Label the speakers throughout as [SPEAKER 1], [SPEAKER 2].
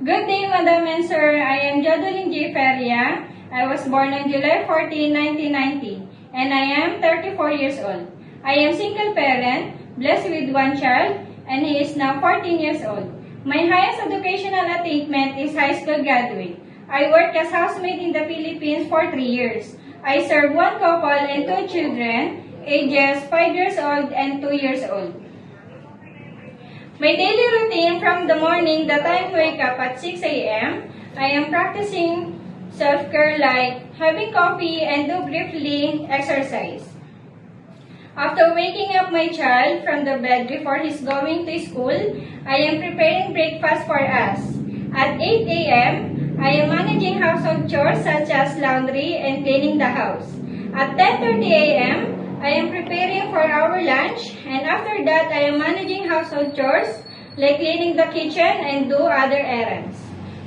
[SPEAKER 1] Good day, Madam and Sir. I am Jodeline J. Feria. I was born on July 14, 1990, and I am 34 years old. I am single parent, blessed with one child, and he is now 14 years old. My highest educational attainment is high school graduate. I worked as housemaid in the Philippines for 3 years. I serve one couple and 2 children, ages 5 years old and 2 years old. My daily routine from the morning that I wake up at 6 a.m., I am practicing self-care like having coffee and do briefly exercise. After waking up my child from the bed before he's going to school, I am preparing breakfast for us. At 8 a.m., I am managing household chores such as laundry and cleaning the house. At 10:30 a.m., I am preparing for our lunch, and after that, I am managing household chores like cleaning the kitchen and do other errands.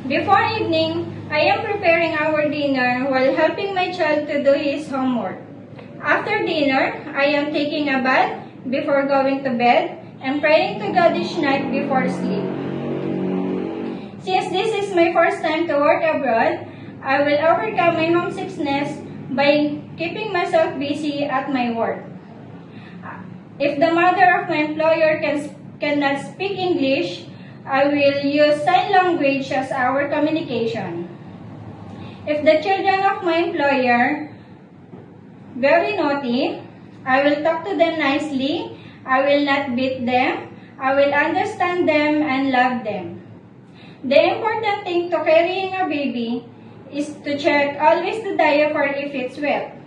[SPEAKER 1] Before evening, I am preparing our dinner while helping my child to do his homework. After dinner, I am taking a bath before going to bed and praying to God each night before sleep. Since this is my first time to work abroad, I will overcome my homesickness by keeping myself busy at my work. If the mother of my employer cannot speak English, I will use sign language as our communication. If the children of my employer very naughty, I will talk to them nicely, I will not beat them, I will understand them and love them. The important thing to carrying a baby is to check always the diaper if it's wet.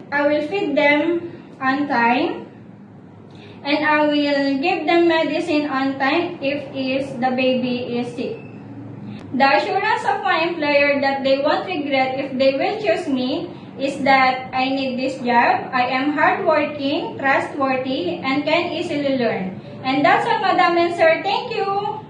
[SPEAKER 1] I will feed them on time, and I will give them medicine on time if the baby is sick. The assurance of my employer that they won't regret if they will choose me is that I need this job, I am hardworking, trustworthy, and can easily learn. And that's all, Madam and Sir. Thank you!